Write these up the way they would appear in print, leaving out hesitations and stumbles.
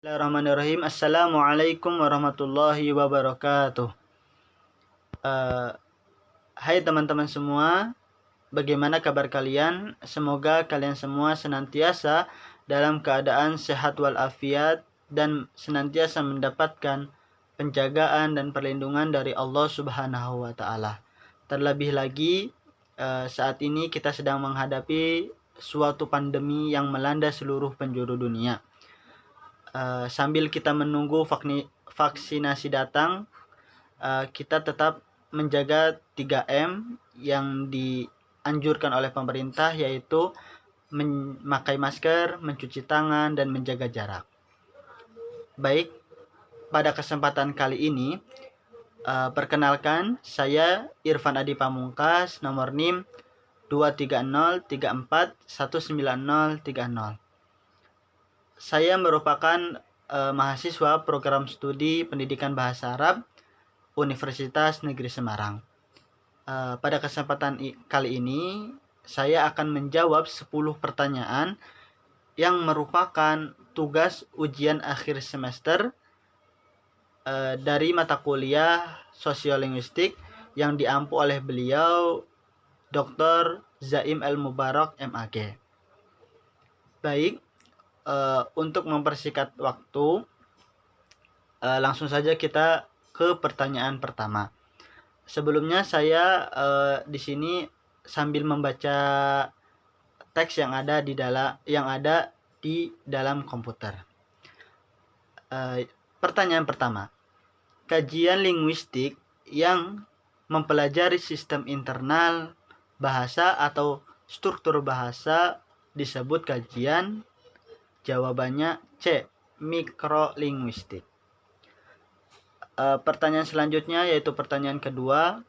Bismillahirrahmanirrahim. Assalamualaikum warahmatullahi wabarakatuh. Hai teman-teman semua, bagaimana kabar kalian? Semoga kalian semua senantiasa dalam keadaan sehat walafiat dan senantiasa mendapatkan penjagaan dan perlindungan dari Allah Subhanahu wa taala. Terlebih lagi saat ini kita sedang menghadapi suatu pandemi yang melanda seluruh penjuru dunia. Sambil kita menunggu vaksinasi datang, kita tetap menjaga 3M yang dianjurkan oleh pemerintah, yaitu memakai masker, mencuci tangan, dan menjaga jarak. Baik, pada kesempatan kali ini, perkenalkan, saya Irfan Adi Pamungkas, nomor NIM 230341930. Saya merupakan mahasiswa program studi pendidikan bahasa Arab Universitas Negeri Semarang. Pada kesempatan kali ini, saya akan menjawab 10 pertanyaan yang merupakan tugas ujian akhir semester dari mata kuliah Sosiolinguistik yang diampu oleh beliau Dr. Zaim El Mubarak MAG. Baik, untuk mempersingkat waktu, langsung saja kita ke pertanyaan pertama. Sebelumnya saya di sini sambil membaca teks yang ada di dalam komputer. Pertanyaan pertama. Kajian linguistik yang mempelajari sistem internal bahasa atau struktur bahasa disebut kajian. Jawabannya C. Mikrolinguistik. Pertanyaan selanjutnya yaitu pertanyaan kedua.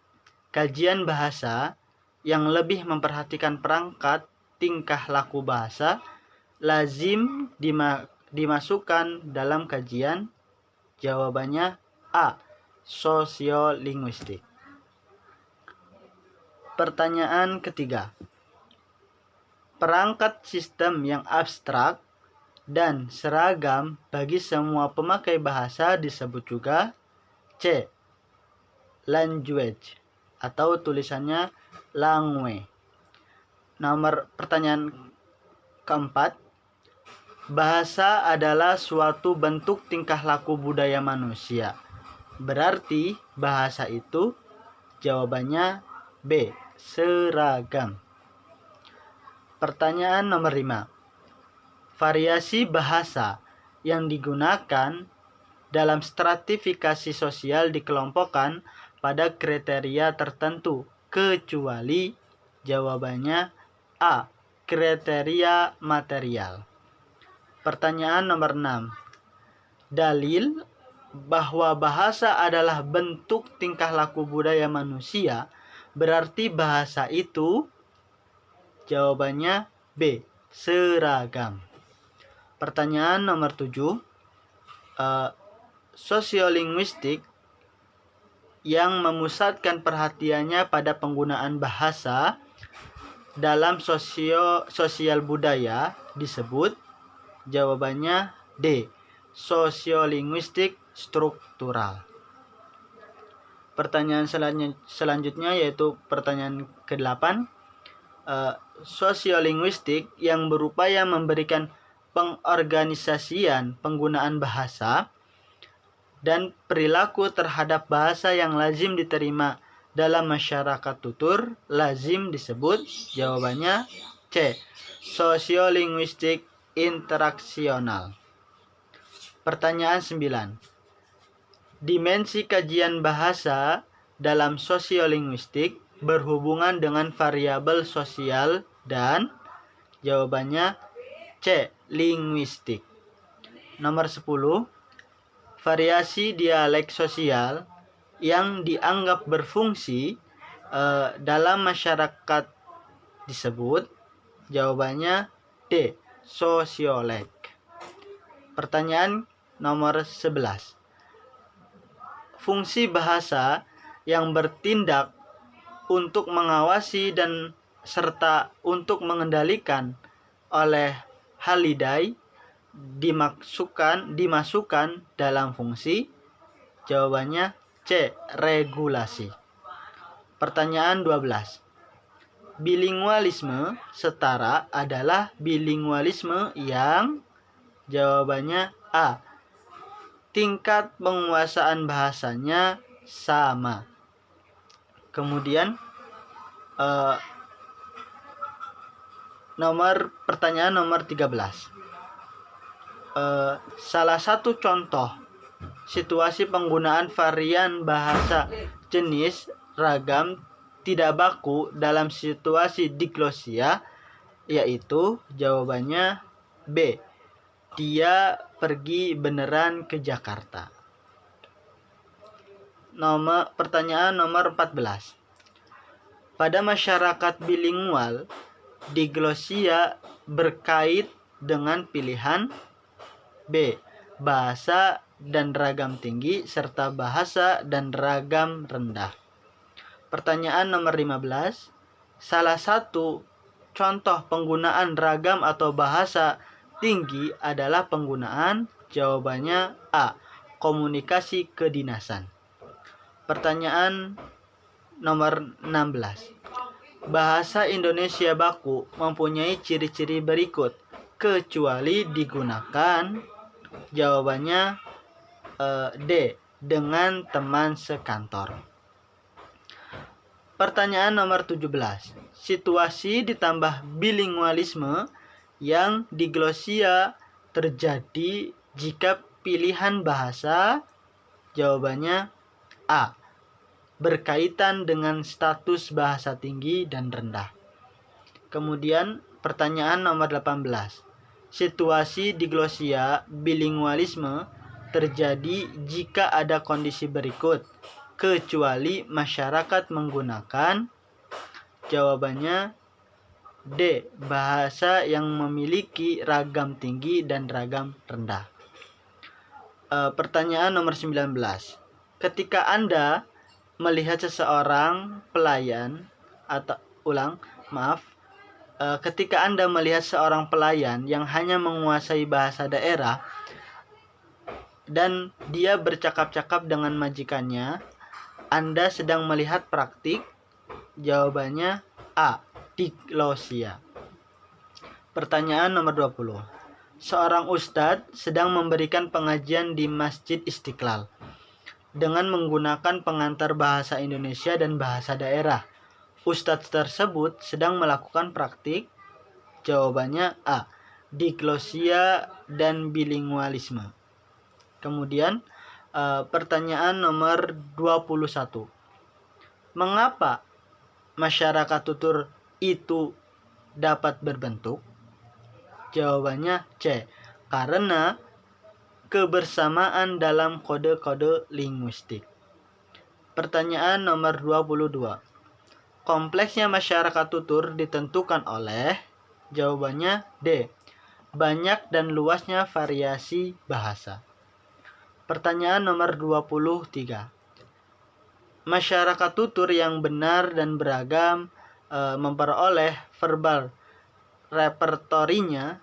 Kajian bahasa yang lebih memperhatikan perangkat tingkah laku bahasa lazim dimasukkan dalam kajian. Jawabannya A. Sosiolinguistik. Pertanyaan ketiga. Perangkat sistem yang abstrak dan seragam bagi semua pemakai bahasa disebut juga C. Language atau tulisannya langue. Nomor pertanyaan keempat. Bahasa adalah suatu bentuk tingkah laku budaya manusia. Berarti bahasa itu jawabannya B. Seragam. Pertanyaan nomor 5. Variasi bahasa yang digunakan dalam stratifikasi sosial dikelompokkan pada kriteria tertentu, kecuali jawabannya A. Kriteria material. Pertanyaan nomor 6. Dalil bahwa bahasa adalah bentuk tingkah laku budaya manusia, berarti bahasa itu jawabannya B. Seragam. Pertanyaan nomor 7. Sosiolinguistik yang memusatkan perhatiannya pada penggunaan bahasa dalam sosial budaya disebut jawabannya D. Sosiolinguistik struktural. Pertanyaan selanjutnya yaitu pertanyaan ke-8. Sosiolinguistik yang berupaya memberikan pengorganisasian penggunaan bahasa dan perilaku terhadap bahasa yang lazim diterima dalam masyarakat tutur lazim disebut jawabannya C. Sosiolinguistik interaksional. Pertanyaan 9. Dimensi kajian bahasa dalam sosiolinguistik berhubungan dengan variabel sosial dan jawabannya C. Linguistik. Nomor 10. Variasi dialek sosial yang dianggap berfungsi dalam masyarakat disebut jawabannya D. Sosiolek. Pertanyaan nomor 11. Fungsi bahasa yang bertindak untuk mengawasi dan serta untuk mengendalikan oleh Halliday dimasukkan dalam fungsi? Jawabannya C. Regulasi. Pertanyaan 12. Bilingualisme setara adalah bilingualisme yang, jawabannya A. tingkat penguasaan bahasanya sama. Kemudian pertanyaan nomor 13. Salah satu contoh situasi penggunaan varian bahasa jenis ragam tidak baku dalam situasi diglosia yaitu, jawabannya B. Dia pergi beneran ke Jakarta. Pertanyaan nomor 14. Pada masyarakat bilingual, diglosia berkait dengan pilihan B. bahasa dan ragam tinggi serta bahasa dan ragam rendah. Pertanyaan nomor 15. Salah satu contoh penggunaan ragam atau bahasa tinggi adalah penggunaan, jawabannya A. komunikasi kedinasan. Pertanyaan nomor 16. Bahasa Indonesia baku mempunyai ciri-ciri berikut kecuali digunakan, jawabannya D. dengan teman sekantor. Pertanyaan nomor 17. Situasi ditambah bilingualisme yang diglosia terjadi jika pilihan bahasa, jawabannya A. berkaitan dengan status bahasa tinggi dan rendah. Kemudian pertanyaan nomor 18. Situasi diglosia bilingualisme terjadi jika ada kondisi berikut kecuali masyarakat menggunakan, jawabannya D. bahasa yang memiliki ragam tinggi dan ragam rendah. Pertanyaan nomor 19. Ketika Anda melihat seseorang pelayan ketika Anda melihat seorang pelayan yang hanya menguasai bahasa daerah dan dia bercakap-cakap dengan majikannya, Anda sedang melihat praktik, jawabannya A. diglosia. Pertanyaan nomor 20. Seorang ustadz sedang memberikan pengajian di Masjid Istiqlal dengan menggunakan pengantar bahasa Indonesia dan bahasa daerah. Ustadz tersebut sedang melakukan praktik, jawabannya A. diglosia dan bilingualisme. Kemudian pertanyaan nomor 21. Mengapa masyarakat tutur itu dapat berbentuk? Jawabannya C. Karena kebersamaan dalam kode-kode linguistik. Pertanyaan nomor 22. Kompleksnya masyarakat tutur ditentukan oleh, jawabannya D. banyak dan luasnya variasi bahasa. Pertanyaan nomor 23. Masyarakat tutur yang benar dan beragam memperoleh verbal repertorinya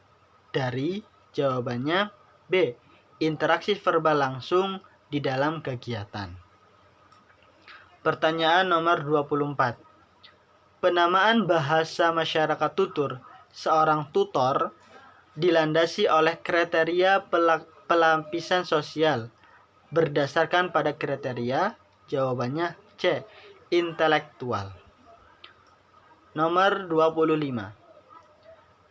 dari, jawabannya B. interaksi verbal langsung di dalam kegiatan. Pertanyaan nomor 24. Penamaan bahasa masyarakat tutur seorang tutor dilandasi oleh kriteria pelapisan sosial berdasarkan pada kriteria, jawabannya C. intelektual. Nomor 25.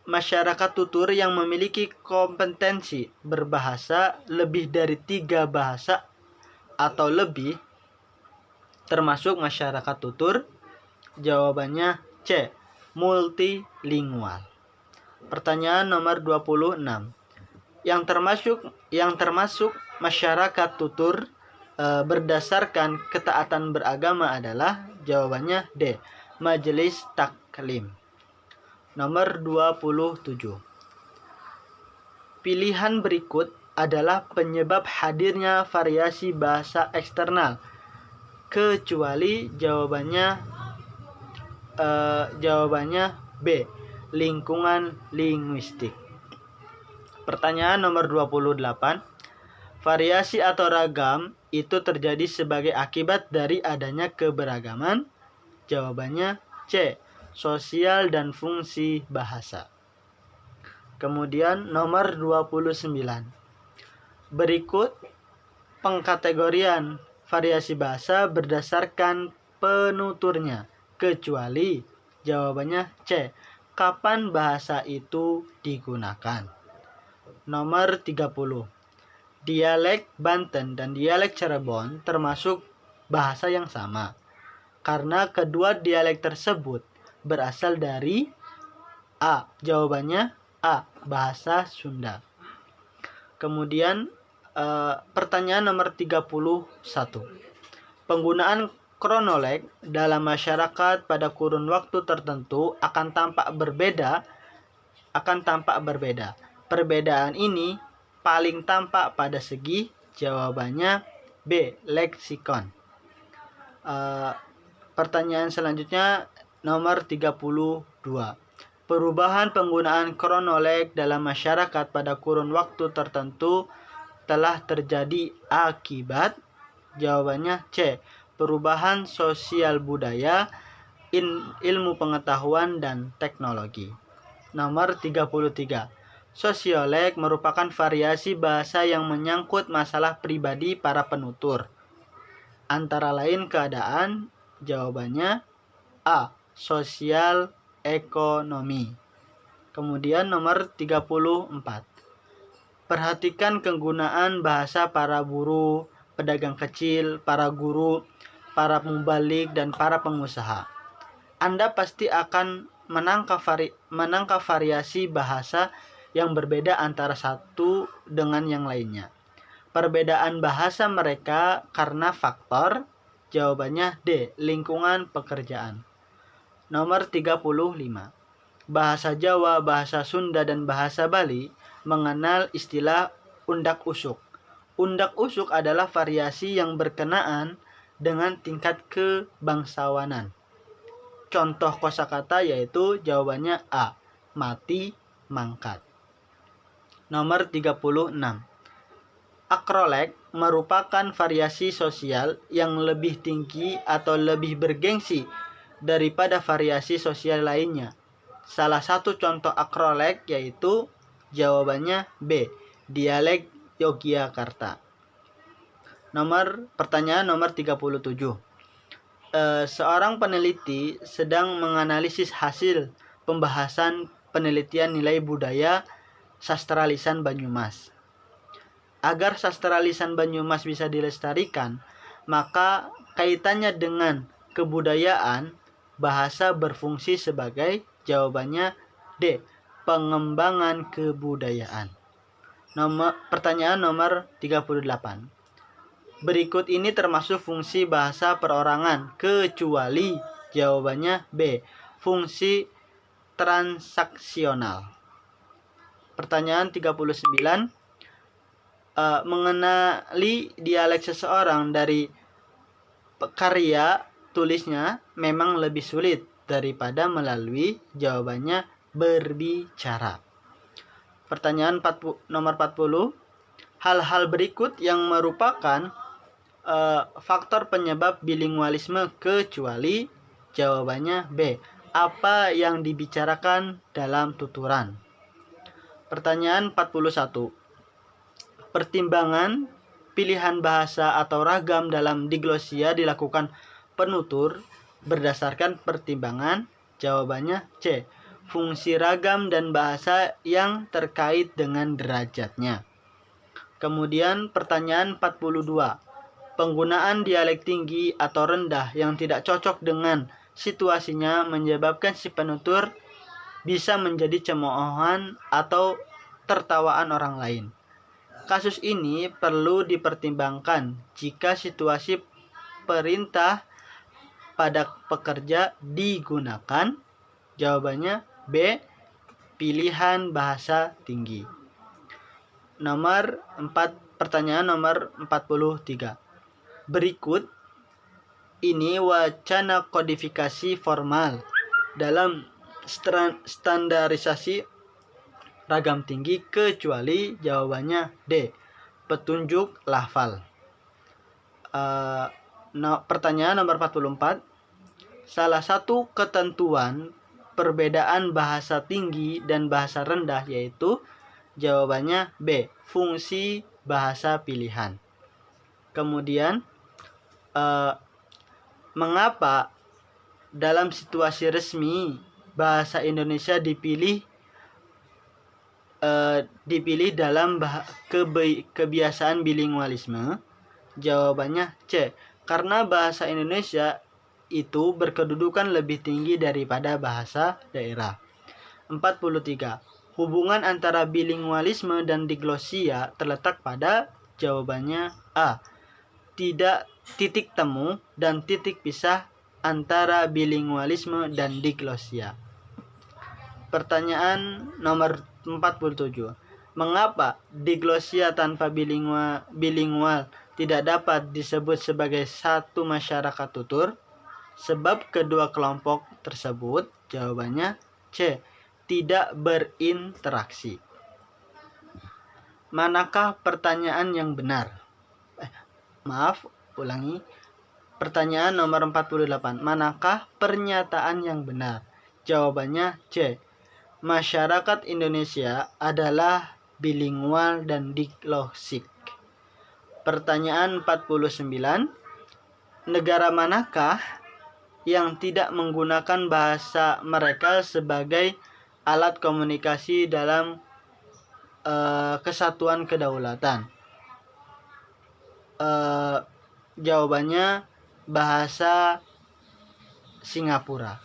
Masyarakat tutur yang memiliki kompetensi berbahasa lebih dari 3 bahasa atau lebih termasuk masyarakat tutur, jawabannya C. multilingual. Pertanyaan nomor 26. Yang termasuk masyarakat tutur berdasarkan ketaatan beragama adalah, jawabannya D. majelis taklim. Nomor 27. Pilihan berikut adalah penyebab hadirnya variasi bahasa eksternal kecuali, jawabannya B. lingkungan linguistik. Pertanyaan nomor 28. Variasi atau ragam itu terjadi sebagai akibat dari adanya keberagaman? Jawabannya C. Sosial dan fungsi bahasa. Kemudian nomor 29. Berikut pengkategorian variasi bahasa berdasarkan penuturnya, kecuali jawabannya C. Kapan bahasa itu digunakan? Nomor 30. Dialek Banten dan dialek Cirebon termasuk bahasa yang sama, karena kedua dialek tersebut berasal dari A. Jawabannya A. Bahasa Sunda. Kemudian pertanyaan nomor 31. Penggunaan kronoleg dalam masyarakat pada kurun waktu tertentu akan tampak berbeda. Perbedaan ini paling tampak pada segi jawabannya B. Leksikon. Pertanyaan selanjutnya nomor 32. Perubahan penggunaan kronoleg dalam masyarakat pada kurun waktu tertentu telah terjadi akibat, jawabannya C. Perubahan sosial budaya, ilmu pengetahuan, dan teknologi. Nomor 33. Sosioleg merupakan variasi bahasa yang menyangkut masalah pribadi para penutur, antara lain keadaan, jawabannya A. Sosial ekonomi. Kemudian nomor 34. Perhatikan kegunaan bahasa para buruh, pedagang kecil, para guru, para mubalik, dan para pengusaha. Anda pasti akan menangkap variasi bahasa yang berbeda antara satu dengan yang lainnya. Perbedaan bahasa mereka karena faktor, jawabannya D. Lingkungan pekerjaan. Nomor 35. Bahasa Jawa, bahasa Sunda, dan bahasa Bali mengenal istilah undak-usuk. Undak-usuk adalah variasi yang berkenaan dengan tingkat kebangsawanan. Contoh kosakata yaitu jawabannya A. Mati, mangkat. Nomor 36. Akroleg merupakan variasi sosial yang lebih tinggi atau lebih bergengsi daripada variasi sosial lainnya. Salah satu contoh akroleg yaitu jawabannya B. Dialek Yogyakarta. Pertanyaan nomor 37. Seorang peneliti sedang menganalisis hasil pembahasan penelitian nilai budaya sastra lisan Banyumas. Agar sastra lisan Banyumas bisa dilestarikan, maka kaitannya dengan kebudayaan, bahasa berfungsi sebagai, jawabannya D. Pengembangan kebudayaan. Pertanyaan nomor 38. Berikut ini termasuk fungsi bahasa perorangan, kecuali, jawabannya B. Fungsi transaksional. Pertanyaan 39. Mengenali dialek seseorang dari karya tulisnya memang lebih sulit daripada melalui, jawabannya berbicara. Pertanyaan nomor 40. Hal-hal berikut yang merupakan faktor penyebab bilingualisme kecuali, jawabannya B. Apa yang dibicarakan dalam tuturan. Pertanyaan 41. Pertimbangan pilihan bahasa atau ragam dalam diglosia dilakukan penutur berdasarkan pertimbangan, jawabannya C. Fungsi ragam dan bahasa yang terkait dengan derajatnya. Kemudian pertanyaan 42. Penggunaan dialek tinggi atau rendah yang tidak cocok dengan situasinya menyebabkan si penutur bisa menjadi cemoohan atau tertawaan orang lain. Kasus ini perlu dipertimbangkan jika situasi perintah pada pekerja digunakan, jawabannya B. Pilihan bahasa tinggi. Pertanyaan nomor 43. Berikut ini wacana kodifikasi formal dalam standarisasi ragam tinggi kecuali jawabannya D, petunjuk lafal. Pertanyaan nomor 44. Salah satu ketentuan perbedaan bahasa tinggi dan bahasa rendah yaitu jawabannya B, fungsi bahasa pilihan. Kemudian mengapa dalam situasi resmi bahasa Indonesia dipilih dalam kebiasaan bilingualisme? Jawabannya C, karena bahasa Indonesia itu berkedudukan lebih tinggi daripada bahasa daerah. 43. Hubungan antara bilingualisme dan diglosia terletak pada jawabannya A, tidak titik temu dan titik pisah antara bilingualisme dan diglosia. Pertanyaan nomor 47. Mengapa diglosia tanpa bilingual tidak dapat disebut sebagai satu masyarakat tutur? Sebab kedua kelompok tersebut jawabannya C, tidak berinteraksi. Manakah pertanyaan yang benar? Ulangi. Pertanyaan nomor 48. Manakah pernyataan yang benar? Jawabannya C, masyarakat Indonesia adalah bilingual dan diglosik. Pertanyaan 49. Negara manakah yang tidak menggunakan bahasa mereka sebagai alat komunikasi dalam kesatuan kedaulatan? Jawabannya bahasa Singapura.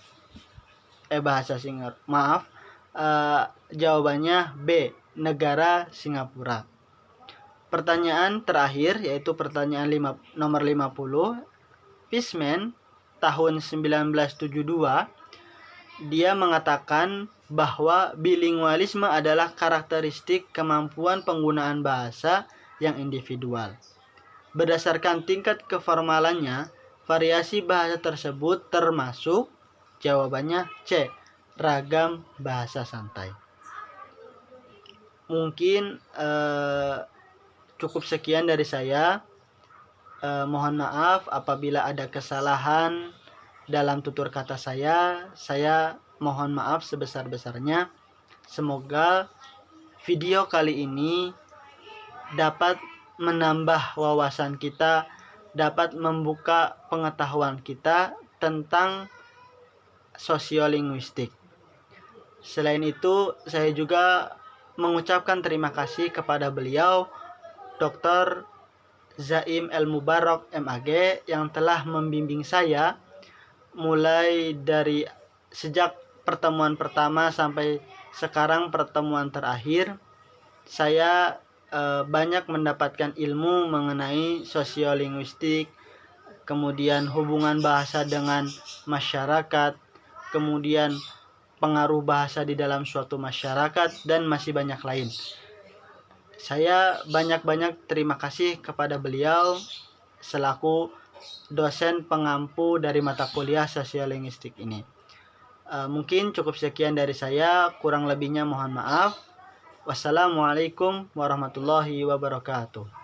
Jawabannya B, negara Singapura. Pertanyaan terakhir yaitu pertanyaan nomor 50. Fishman tahun 1972 dia mengatakan bahwa bilingualisme adalah karakteristik kemampuan penggunaan bahasa yang individual. Berdasarkan tingkat keformalannya, variasi bahasa tersebut termasuk jawabannya C, ragam bahasa santai. Mungkin cukup sekian dari saya. Mohon maaf apabila ada kesalahan dalam tutur kata saya mohon maaf sebesar-besarnya. Semoga video kali ini dapat menambah wawasan kita, dapat membuka pengetahuan kita tentang sosiolinguistik. Selain itu, saya juga mengucapkan terima kasih kepada beliau, Dr. Zaim El Mubarak MAG, yang telah membimbing saya mulai dari sejak pertemuan pertama sampai sekarang pertemuan terakhir. Saya banyak mendapatkan ilmu mengenai sosiolinguistik, kemudian hubungan bahasa dengan masyarakat, kemudian pengaruh bahasa di dalam suatu masyarakat, dan masih banyak lain. Saya banyak-banyak terima kasih kepada beliau selaku dosen pengampu dari mata kuliah sosiolinguistik ini. Mungkin cukup sekian dari saya, kurang lebihnya mohon maaf. Wassalamualaikum warahmatullahi wabarakatuh.